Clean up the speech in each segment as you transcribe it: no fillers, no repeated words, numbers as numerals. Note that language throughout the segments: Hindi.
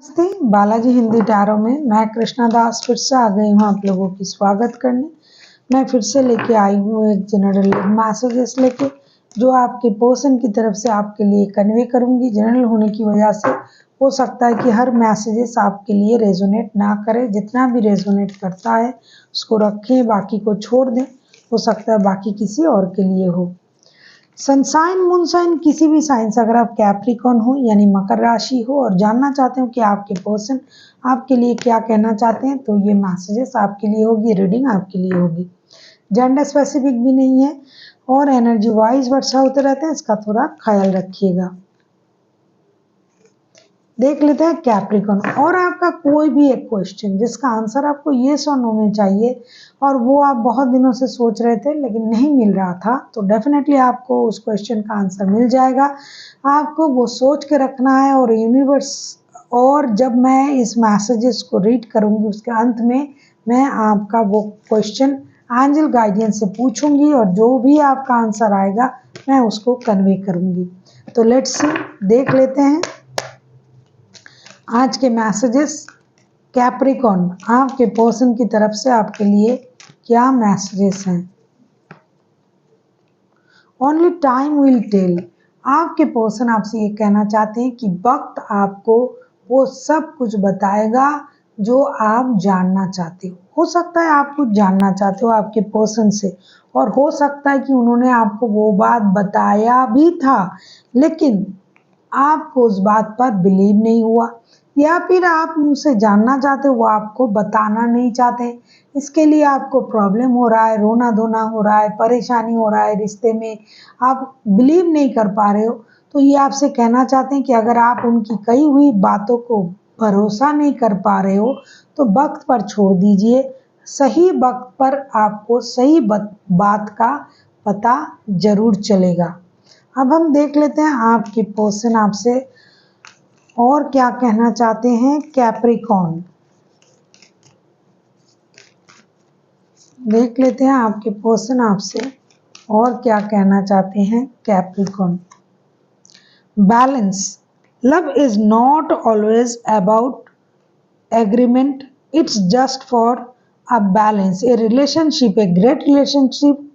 नमस्ते, बालाजी हिंदी टैरो में मैं कृष्णा दास फिर से आ गई हूँ आप लोगों की स्वागत करने। मैं फिर से लेके आई हूँ एक जनरल मैसेजेस लेके जो आपके पर्सन की तरफ से आपके लिए कन्वे करूँगी। जनरल होने की वजह से हो सकता है कि हर मैसेजेस आपके लिए रेजोनेट ना करे। जितना भी रेजोनेट करता है उसको रखें, बाकी को छोड़ दें। हो सकता है बाकी किसी और के लिए हो। सनसाइन मूनसाइन किसी भी साइन से अगर आप कैप्रिकॉर्न हो यानी मकर राशि हो और जानना चाहते हो कि आपके पर्सन आपके लिए क्या कहना चाहते हैं तो ये मैसेजेस आपके लिए होगी, रीडिंग आपके लिए होगी। जेंडर स्पेसिफिक भी नहीं है और एनर्जी वाइज वर्षा होते रहते हैं, इसका थोड़ा ख्याल रखिएगा। देख लेते हैं कैप्रिकॉर्न। और आपका कोई भी एक क्वेश्चन जिसका आंसर आपको येस और नो में चाहिए और वो आप बहुत दिनों से सोच रहे थे लेकिन नहीं मिल रहा था, तो डेफिनेटली आपको उस क्वेश्चन का आंसर मिल जाएगा। आपको वो सोच के रखना है और यूनिवर्स, और जब मैं इस मैसेजेस को रीड करूंगी उसके अंत में मैं आपका वो क्वेश्चन एंजल गाइडेंस से पूछूंगी और जो भी आपका आंसर आएगा मैं उसको कन्वे करूंगी। तो लेट्स सी, देख लेते हैं आज के मैसेजेस। कैप्रिकॉर्न, आपके पर्सन की तरफ से आपके लिए क्या मैसेजेस हैं। Only time will tell. आपके पर्सन आपसे ये कहना चाहते हैं कि वक्त आपको वो सब कुछ बताएगा जो आप जानना चाहते हो सकता है आप कुछ जानना चाहते हो आपके पर्सन से और हो सकता है कि उन्होंने आपको वो बात बताया भी था लेकिन आपको उस बात पर बिलीव नहीं हुआ, या फिर आप उनसे जानना चाहते हो वो आपको बताना नहीं चाहते। इसके लिए आपको प्रॉब्लम हो रहा है, रोना धोना हो रहा है, परेशानी हो रहा है, रिश्ते में आप बिलीव नहीं कर पा रहे हो। तो ये आपसे कहना चाहते हैं कि अगर आप उनकी कही हुई बातों को भरोसा नहीं कर पा रहे हो तो वक्त पर छोड़ दीजिए। सही वक्त पर आपको सही बात का पता जरूर चलेगा। अब हम देख लेते हैं आपके पर्सन आपसे और क्या कहना चाहते हैं। कैप्रिकॉर्न, देख लेते हैं आपके पर्सन आपसे और क्या कहना चाहते हैं। Capricorn, balance. Love is not always about agreement, it's just for a balance. A relationship, a great relationship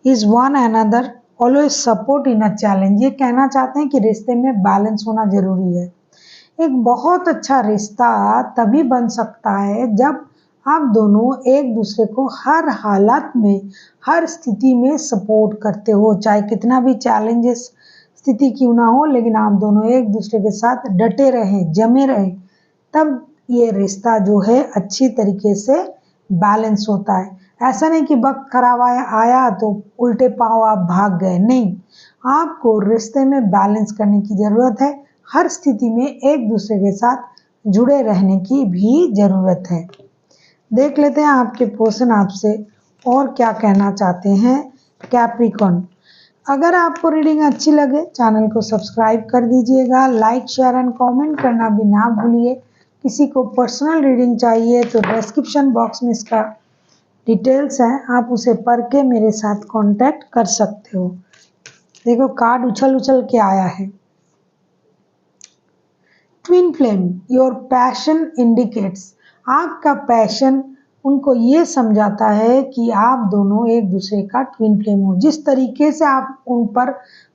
is one another always support in a challenge. ये कहना चाहते हैं कि रिश्ते में बैलेंस होना जरूरी है। एक बहुत अच्छा रिश्ता तभी बन सकता है जब आप दोनों एक दूसरे को हर हालत में, हर स्थिति में सपोर्ट करते हो, चाहे कितना भी चैलेंजेस स्थिति क्यों ना हो, लेकिन आप दोनों एक दूसरे के साथ डटे रहें, जमे रहें, तब ये रिश्ता जो है अच्छी तरीके से बैलेंस होता है। ऐसा नहीं कि वक्त खराब आया तो उल्टे पांव आप भाग गए, नहीं, आपको रिश्ते में बैलेंस करने की जरूरत है। हर स्थिति में एक दूसरे के साथ जुड़े रहने की भी जरूरत है। देख लेते हैं आपके पर्सन आपसे और क्या कहना चाहते हैं। कैप्रिकॉर्न, अगर आपको रीडिंग अच्छी लगे चैनल को सब्सक्राइब कर दीजिएगा, लाइक शेयर एंड कमेंट करना भी ना भूलिए। किसी को पर्सनल रीडिंग चाहिए तो डिस्क्रिप्शन बॉक्स में इसका डिटेल्स है, आप उसे पढ़ के मेरे साथ कांटेक्ट कर सकते हो। देखो कार्ड उछल उछल के आया है। Twin flame, your passion indicates. आपका पैशन उनको ये समझाता है कि आप दोनों एक दूसरे का ट्विन फ्लेम हो। जिस तरीके से आप उन पर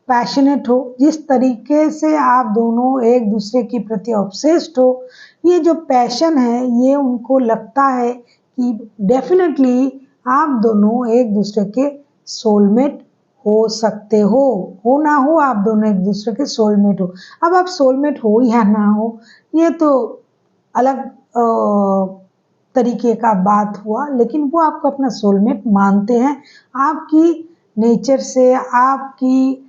पैशनेट हो, जिस तरीके से आप दोनों एक दूसरे के प्रति ऑब्सेस्ड हो, ये जो पैशन है ये उनको लगता है कि डेफिनेटली आप दोनों एक दूसरे के सोलमेट हो सकते हो ना हो, आप दोनों एक दूसरे के सोलमेट हो। अब आप सोलमेट हो या ना हो ये तो अलग तरीके का बात हुआ, लेकिन वो आपको अपना सोलमेट मानते हैं। आपकी नेचर से, आपकी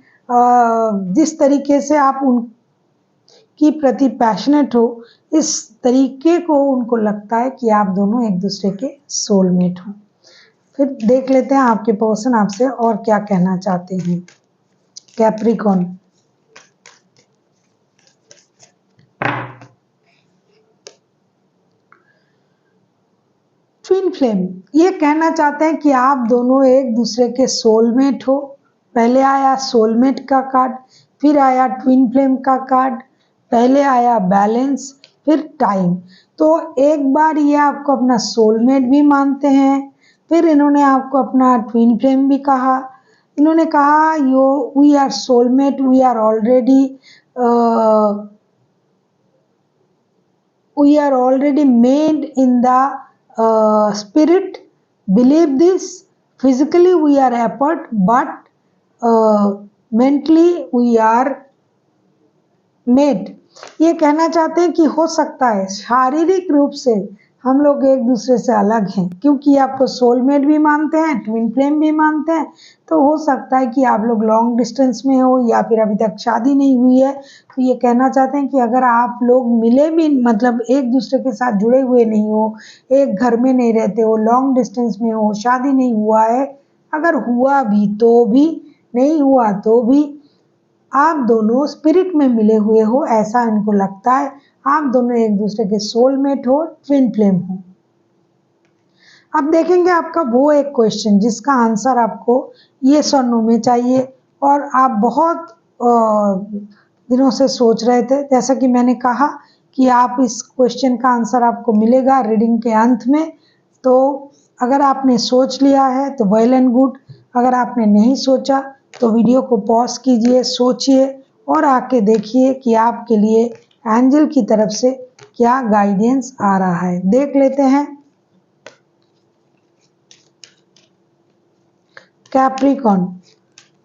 जिस तरीके से आप उनकी प्रति पैशनेट हो, इस तरीके को उनको लगता है कि आप दोनों एक दूसरे के सोलमेट हो। फिर देख लेते हैं आपके पर्सन आपसे और क्या कहना चाहते हैं। कैप्रिकॉर्न, ट्विन फ्लेम, ये कहना चाहते हैं कि आप दोनों एक दूसरे के सोलमेट हो। पहले आया सोलमेट का कार्ड, फिर आया ट्विन फ्लेम का कार्ड, पहले आया बैलेंस, फिर टाइम। तो एक बार ये आपको अपना सोलमेट भी मानते हैं, फिर इन्होंने आपको अपना ट्विन फ्लेम भी कहा। इन्होंने कहा we are soulmate, we are already we are already made in the spirit. Believe this. Physically we are apart, but mentally we are made. ये कहना चाहते हैं कि हो सकता है शारीरिक रूप से हम लोग एक दूसरे से अलग हैं, क्योंकि आपको सोलमेट भी मानते हैं, ट्विन फ्लेम भी मानते हैं। तो हो सकता है कि आप लोग लॉन्ग डिस्टेंस में हो या फिर अभी तक शादी नहीं हुई है। तो ये कहना चाहते हैं कि अगर आप लोग मिले भी, मतलब एक दूसरे के साथ जुड़े हुए नहीं हो, एक घर में नहीं रहते हो, लॉन्ग डिस्टेंस में हो, शादी नहीं हुआ है, अगर हुआ भी तो भी, नहीं हुआ तो भी, आप दोनों स्पिरिट में मिले हुए हो, ऐसा इनको लगता है। आप दोनों एक दूसरे के सोलमेट हो, ट्विन फ्लेम हो। अब देखेंगे आपका वो एक क्वेश्चन जिसका आंसर आपको येस और नो में चाहिए, और आप बहुत दिनों से सोच रहे थे। जैसा कि मैंने कहा कि आप इस क्वेश्चन का आंसर आपको मिलेगा रीडिंग के अंत में। तो अगर आपने सोच लिया है तो वेल एंड गुड, अगर आपने नहीं सोचा तो वीडियो को पॉज कीजिए, सोचिए और आके देखिए कि आपके लिए एंजल की तरफ से क्या गाइडेंस आ रहा है। देख लेते हैं। कैप्रिकॉर्न,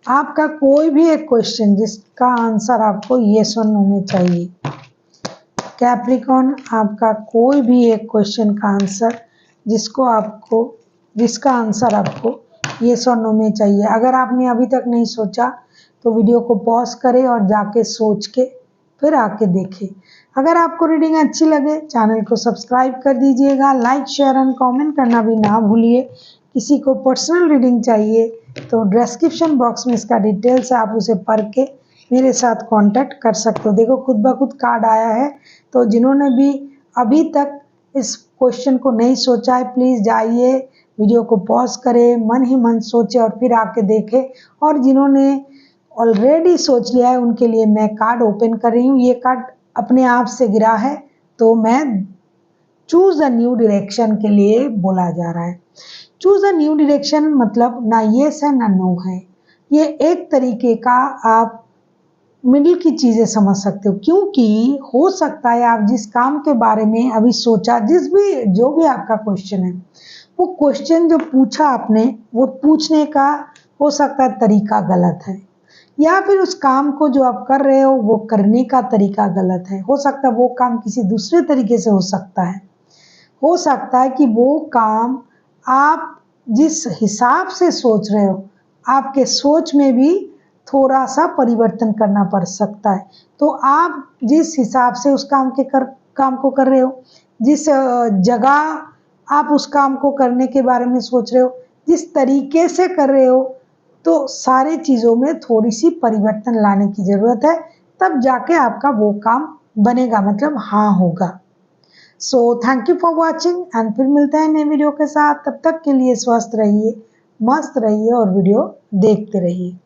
आपका कोई भी एक क्वेश्चन जिसका आंसर आपको येस और नो में चाहिए। कैप्रिकॉर्न, आपका कोई भी एक क्वेश्चन का आंसर जिसका आंसर आपको येस और नो में चाहिए। अगर आपने अभी तक नहीं सोचा तो वीडियो को पॉज करें और जाके सोच के फिर आके देखें। अगर आपको रीडिंग अच्छी लगे चैनल को सब्सक्राइब कर दीजिएगा, लाइक शेयर एंड कमेंट करना भी ना भूलिए। किसी को पर्सनल रीडिंग चाहिए तो डिस्क्रिप्शन बॉक्स में इसका डिटेल्स है, आप उसे पढ़ के मेरे साथ कांटेक्ट कर सकते हो। देखो खुद ब खुद कार्ड आया है। तो जिन्होंने भी अभी तक इस क्वेश्चन को नहीं सोचा है, प्लीज़ जाइए, वीडियो को पॉज करें, मन ही मन सोचे और फिर आके देखें। और जिन्होंने ऑलरेडी सोच लिया है उनके लिए मैं कार्ड ओपन कर रही हूँ। ये कार्ड अपने आप से गिरा है, तो मैं चूज अ न्यू डायरेक्शन के लिए बोला जा रहा है। चूज अ न्यू डायरेक्शन मतलब ना येस है ना नो है। ये एक तरीके का आप मिडिल की चीजें समझ सकते हो, क्योंकि हो सकता है आप जिस काम के बारे में अभी सोचा, जो भी आपका क्वेश्चन है, वो क्वेश्चन जो पूछा आपने, वो पूछने का हो सकता है तरीका गलत है, या फिर उस काम को जो आप कर रहे हो वो करने का तरीका गलत है। हो सकता है वो काम किसी दूसरे तरीके से हो सकता है। हो सकता है कि वो काम आप जिस हिसाब से सोच रहे हो, आपके सोच में भी थोड़ा सा परिवर्तन करना पड़ सकता है। तो आप जिस हिसाब से उस काम को कर रहे हो, जिस जगह आप उस काम को करने के बारे में सोच रहे हो, जिस तरीके से कर रहे हो, तो सारे चीज़ों में थोड़ी सी परिवर्तन लाने की ज़रूरत है, तब जाके आपका वो काम बनेगा, मतलब हाँ होगा। So thank you for watching and फिर मिलते हैं नए वीडियो के साथ। तब तक के लिए स्वस्थ रहिए, मस्त रहिए और वीडियो देखते रहिए।